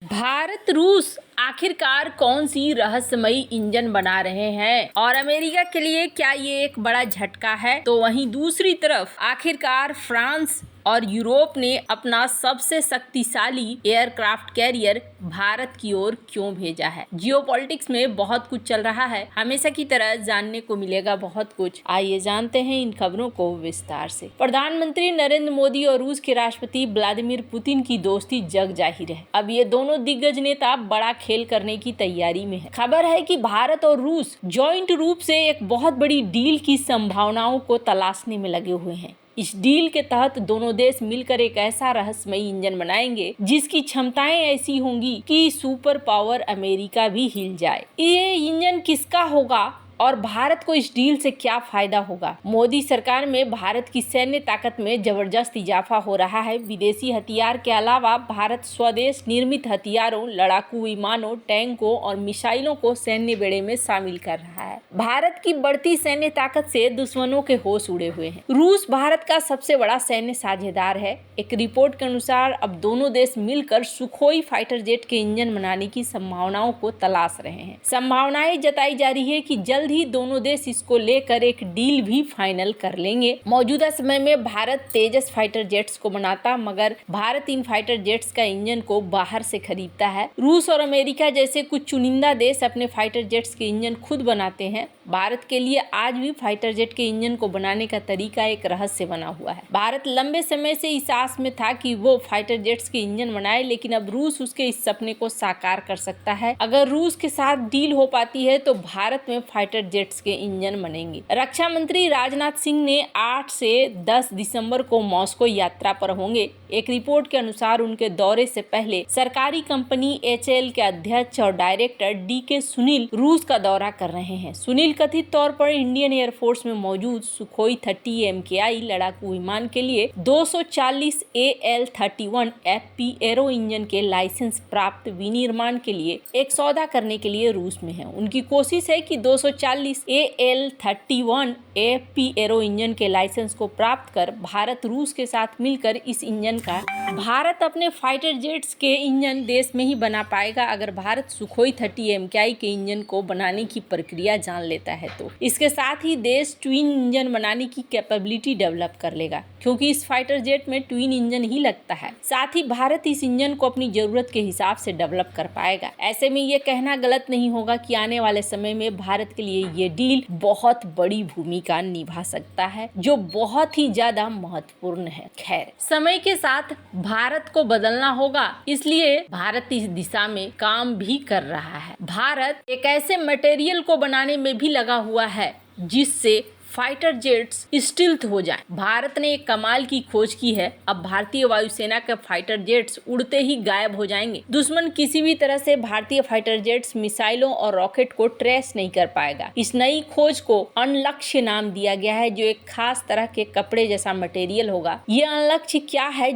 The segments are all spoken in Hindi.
भारत रूस आखिरकार कौन सी रहस्यमयी इंजन बना रहे हैं और अमेरिका के लिए क्या ये एक बड़ा झटका है? तो वहीं दूसरी तरफ आखिरकार फ्रांस और यूरोप ने अपना सबसे शक्तिशाली एयरक्राफ्ट कैरियर भारत की ओर क्यों भेजा है? जियोपॉलिटिक्स में बहुत कुछ चल रहा है, हमेशा की तरह जानने को मिलेगा बहुत कुछ। आइए जानते हैं इन खबरों को विस्तार से। प्रधानमंत्री नरेंद्र मोदी और रूस के राष्ट्रपति व्लादिमीर पुतिन की दोस्ती जग जाहिर है। अब ये दोनों दिग्गज नेता बड़ा खेल करने की तैयारी में है। खबर है कि भारत और रूस जॉइंट रूप से एक बहुत बड़ी डील की संभावनाओं को तलाशने में लगे हुए हैं। इस डील के तहत दोनों देश मिलकर एक ऐसा रहस्यमयी इंजन बनाएंगे जिसकी क्षमताएं ऐसी होंगी कि सुपर पावर अमेरिका भी हिल जाए। ये इंजन किसका होगा और भारत को इस डील से क्या फायदा होगा? मोदी सरकार में भारत की सैन्य ताकत में जबरदस्त इजाफा हो रहा है। विदेशी हथियार के अलावा भारत स्वदेश निर्मित हथियारों, लड़ाकू विमानों, टैंकों और मिसाइलों को सैन्य बेड़े में शामिल कर रहा है। भारत की बढ़ती सैन्य ताकत से दुश्मनों के होश उड़े हुए हैं। रूस भारत का सबसे बड़ा सैन्य साझेदार है। एक रिपोर्ट के अनुसार अब दोनों देश मिलकर सुखोई फाइटर जेट के इंजन बनाने की संभावनाओं को तलाश रहे हैं। संभावनाएं जताई जा रही है कि जल्द ही दोनों देश इसको लेकर एक डील भी फाइनल कर लेंगे। मौजूदा समय में भारत तेजस फाइटर जेट्स को बनाता, मगर भारत इन फाइटर जेट्स का इंजन को बाहर से खरीदता है। रूस और अमेरिका जैसे कुछ चुनिंदा देश अपने फाइटर जेट्स के इंजन खुद बनाते हैं। भारत के लिए आज भी फाइटर जेट के इंजन को बनाने का तरीका एक रहस्य बना हुआ है। भारत लंबे समय से इस आस में था कि वो फाइटर जेट्स के इंजन बनाए, लेकिन अब रूस उसके इस सपने को साकार कर सकता है। अगर रूस के साथ डील हो पाती है तो भारत में फाइटर जेट्स के इंजन बनेंगे। रक्षा मंत्री राजनाथ सिंह ने 8 से 10 दिसंबर को मॉस्को यात्रा पर होंगे। एक रिपोर्ट के अनुसार उनके दौरे से पहले सरकारी कंपनी HAL के अध्यक्ष और डायरेक्टर DK सुनील रूस का दौरा कर रहे हैं। सुनील कथित तौर पर इंडियन एयरफोर्स में मौजूद सुखोई 30 MKI लड़ाकू विमान के लिए 240 AL-31 FP एरो इंजन के लाइसेंस प्राप्त विनिर्माण के लिए एक सौदा करने के लिए रूस में है। उनकी कोशिश है कि 240 AL-31 AFP एरो इंजन के लाइसेंस को प्राप्त कर भारत रूस के साथ मिलकर इस इंजन का भारत अपने फाइटर जेट्स के इंजन देश में ही बना पाएगा। अगर भारत सुखोई 30 MKI के इंजन को बनाने की प्रक्रिया जान लेता है तो इसके साथ ही देश ट्विन इंजन बनाने की कैपेबिलिटी डेवलप कर लेगा, क्योंकि इस फाइटर जेट में ट्विन इंजन ही लगता है। साथ ही भारत इस इंजन को अपनी जरूरत के हिसाब से डेवलप कर पाएगा। ऐसे में ये कहना गलत नहीं होगा कि आने वाले समय में भारत के लिए ये डील बहुत बड़ी भूमिका निभा सकता है, जो बहुत ही ज्यादा महत्वपूर्ण है। खैर, समय के साथ भारत को बदलना होगा, इसलिए भारत इस दिशा में काम भी कर रहा है। भारत एक ऐसे मटेरियल को बनाने में भी लगा हुआ है जिससे फाइटर जेट्स स्टिल्थ हो जाएं। भारत ने एक कमाल की खोज की है। अब भारतीय वायुसेना के फाइटर जेट्स उड़ते ही गायब हो जाएंगे। दुश्मन किसी भी तरह से भारतीय फाइटर जेट्स, मिसाइलों और रॉकेट को ट्रेस नहीं कर पाएगा। इस नई खोज को अनलक्ष्य नाम दिया गया है, जो एक खास तरह के कपड़े जैसा मटेरियल होगा। ये अनलक्ष्य क्या है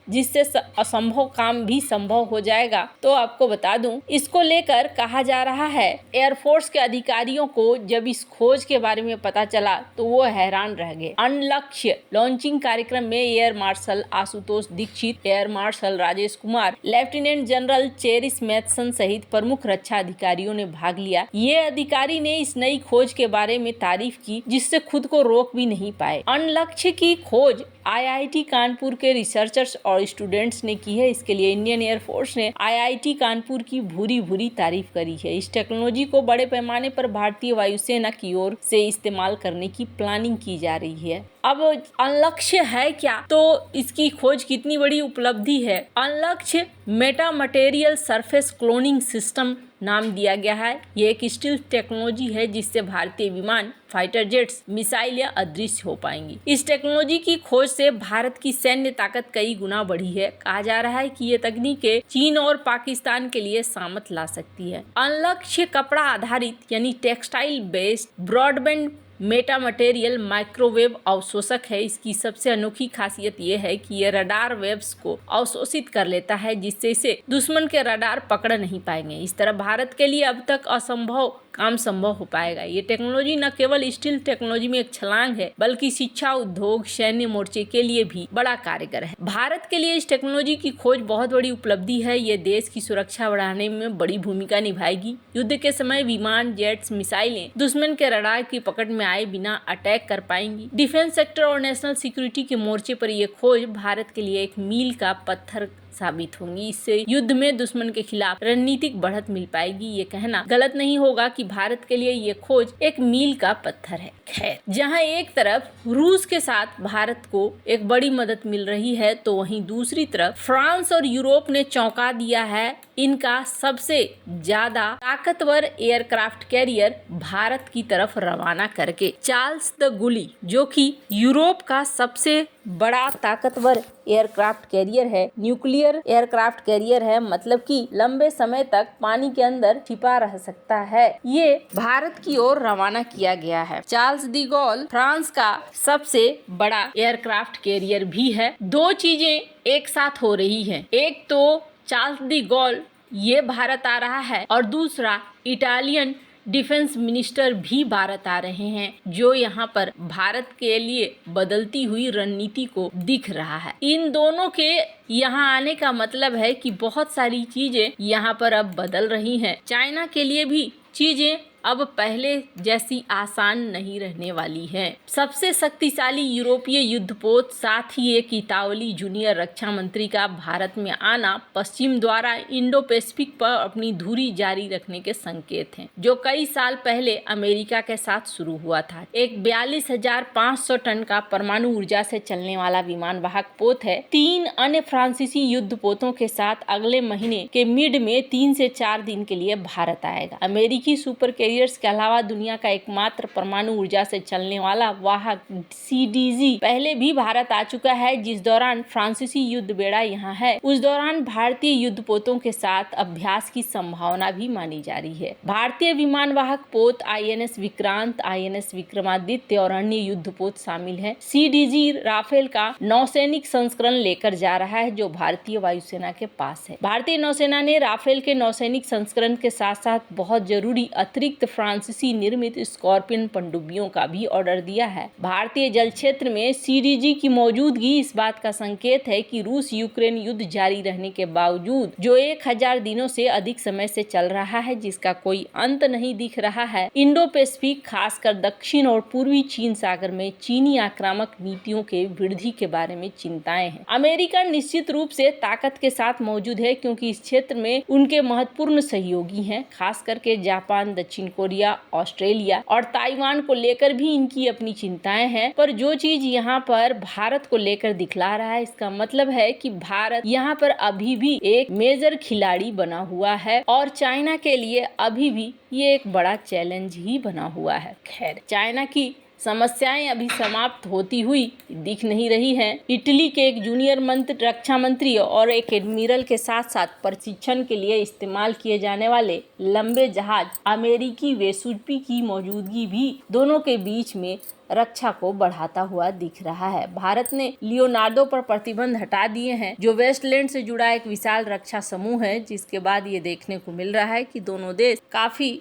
जिससे असंभव काम भी संभव हो जाएगा, तो आपको बता दूं, इसको लेकर कहा जा रहा है एयरफोर्स के अधिकारियों को जब इस खोज के बारे में पता चला तो वो हैरान रह गए। अनलक्ष्य लॉन्चिंग कार्यक्रम में air marshal Ashutosh Dikshit, air marshal Rajesh Kumar, lieutenant general Chris Matheson सहित प्रमुख रक्षा अधिकारियों ने भाग लिया। ये अधिकारी ने इस नई खोज के बारे में तारीफ की, जिससे खुद को रोक भी नहीं पाए। अनलक्ष्य की खोज IIT कानपुर के रिसर्चर्स और स्टूडेंट्स ने की है। इसके लिए इंडियन एयरफोर्स ने IIT कानपुर की भूरी तारीफ करी है। इस टेक्नोलॉजी को बड़े पैमाने पर भारतीय वायुसेना की ओर से इस्तेमाल करने की प्लानिंग की जा रही है। अब अनलक्ष्य है क्या, तो इसकी खोज कितनी बड़ी उपलब्धि है। अनलक्ष्य meta material surface cloning system नाम दिया गया है। ये एक स्टील्थ टेक्नोलॉजी है जिससे भारतीय विमान, फाइटर जेट्स, मिसाइल या अदृश्य हो पाएंगी। इस टेक्नोलॉजी की खोज से भारत की सैन्य ताकत कई गुना बढ़ी है। कहा जा रहा है कि ये तकनीकें चीन और पाकिस्तान के लिए सामत ला सकती है। अनलक्ष्य कपड़ा आधारित यानी textile based broadband Meta material microwave अवशोषक है। इसकी सबसे अनोखी खासियत यह है कि यह रडार वेव्स को अवशोषित कर लेता है, जिससे इसे दुश्मन के रडार पकड़ नहीं पाएंगे। इस तरह भारत के लिए अब तक असंभव काम संभव हो पाएगा। ये टेक्नोलॉजी न केवल स्टील टेक्नोलॉजी में एक छलांग है, बल्कि शिक्षा, उद्योग, सैन्य मोर्चे के लिए भी बड़ा कारगर है। भारत के लिए इस टेक्नोलॉजी की खोज बहुत बड़ी उपलब्धि है। ये देश की सुरक्षा बढ़ाने में बड़ी भूमिका निभाएगी। युद्ध के समय विमान, जेट्स, मिसाइलें दुश्मन के रडार की पकड़ में आए बिना अटैक कर पाएंगी। डिफेंस सेक्टर और नेशनल सिक्योरिटी के मोर्चे पर यह खोज भारत के लिए एक मील का पत्थर साबित होंगी। इससे युद्ध में दुश्मन के खिलाफ रणनीतिक बढ़त मिल पाएगी। ये कहना गलत नहीं होगा कि भारत के लिए ये खोज एक मील का पत्थर है। खैर, जहां एक तरफ रूस के साथ भारत को एक बड़ी मदद मिल रही है, तो वहीं दूसरी तरफ फ्रांस और यूरोप ने चौंका दिया है। इनका सबसे ज्यादा ताकतवर एयरक्राफ्ट कैरियर भारत की तरफ रवाना करके चार्ल्स द गुली, जो कि यूरोप का सबसे बड़ा ताकतवर एयरक्राफ्ट कैरियर है, न्यूक्लियर एयरक्राफ्ट कैरियर है, मतलब कि लंबे समय तक पानी के अंदर छिपा रह सकता है, ये भारत की ओर रवाना किया गया है। चार्ल्स डी गॉल फ्रांस का सबसे बड़ा एयरक्राफ्ट कैरियर भी है। दो चीजें एक साथ हो रही हैं, एक तो चार्ल्स डी गॉल ये भारत आ रहा है और दूसरा इटालियन डिफेंस मिनिस्टर भी भारत आ रहे हैं, जो यहाँ पर भारत के लिए बदलती हुई रणनीति को दिख रहा है। इन दोनों के यहाँ आने का मतलब है कि बहुत सारी चीजें यहाँ पर अब बदल रही हैं। चाइना के लिए भी चीजें अब पहले जैसी आसान नहीं रहने वाली है। सबसे शक्तिशाली यूरोपीय युद्धपोत, साथ ही एक इतावली जूनियर रक्षा मंत्री का भारत में आना पश्चिम द्वारा इंडो पैसिफिक पर अपनी धुरी जारी रखने के संकेत हैं, जो कई साल पहले अमेरिका के साथ शुरू हुआ था। एक 42,500 टन का परमाणु ऊर्जा से चलने वाला विमान वाहक पोत है। 3 अन्य फ्रांसीसी युद्धपोतों के साथ अगले महीने के मिड में 3 से 4 दिन के लिए भारत आएगा। अमेरिकी सुपर कैरियर्स के अलावा दुनिया का एकमात्र परमाणु ऊर्जा से चलने वाला वाहक CDG पहले भी भारत आ चुका है। जिस दौरान फ्रांसीसी युद्ध बेड़ा यहाँ है, उस दौरान भारतीय युद्धपोतों के साथ अभ्यास की संभावना भी मानी जा रही है। भारतीय विमान वाहक पोत INS विक्रांत, INS विक्रमादित्य और अन्य युद्धपोत शामिल है। CDG राफेल का नौसैनिक संस्करण लेकर जा रहा है, जो भारतीय वायुसेना के पास है। भारतीय नौसेना ने राफेल के नौसैनिक संस्करण के साथ साथ बहुत जरूरी अतिरिक्त फ्रांसीसी निर्मित स्कॉर्पियन पनडुब्बियों का भी ऑर्डर दिया है। भारतीय जल क्षेत्र में CDG की मौजूदगी इस बात का संकेत है कि रूस यूक्रेन युद्ध जारी रहने के बावजूद, जो 1000 दिनों से अधिक समय से चल रहा है, जिसका कोई अंत नहीं दिख रहा है, इंडो पैसिफिक, खासकर दक्षिण और पूर्वी चीन सागर में चीनी आक्रामक नीतियों के वृद्धि के बारे में चिंताएं हैं। अमेरिका निश्चित रूप से ताकत के साथ मौजूद है, क्योंकि इस क्षेत्र में उनके महत्वपूर्ण सहयोगी हैं, खास करके जापान, दक्षिण कोरिया, ऑस्ट्रेलिया और ताइवान को लेकर भी इनकी अपनी चिंताएं हैं। पर जो चीज यहाँ पर भारत को लेकर दिखला रहा है, इसका मतलब है कि भारत यहाँ पर अभी भी एक मेजर खिलाड़ी बना हुआ है और चाइना के लिए अभी भी ये एक बड़ा चैलेंज ही बना हुआ है। खैर, चाइना की समस्याएं अभी समाप्त होती हुई दिख नहीं रही हैं। इटली के एक जूनियर रक्षा मंत्री और एक एडमिरल के साथ साथ प्रशिक्षण के लिए इस्तेमाल किए जाने वाले लंबे जहाज अमेरिकी वेसुवी की मौजूदगी भी दोनों के बीच में रक्षा को बढ़ाता हुआ दिख रहा है। भारत ने लियोनार्डो पर प्रतिबंध हटा दिए हैं, जो वेस्टलैंड से जुड़ा एक विशाल रक्षा समूह है, जिसके बाद ये देखने को मिल रहा है कि दोनों देश काफी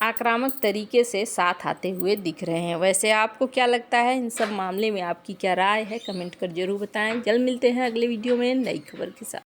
आक्रामक तरीके से साथ आते हुए दिख रहे हैं। वैसे आपको क्या लगता है इन सब मामले में, आपकी क्या राय है, कमेंट कर जरूर बताएं। जल्द मिलते हैं अगले वीडियो में नई खबर के साथ।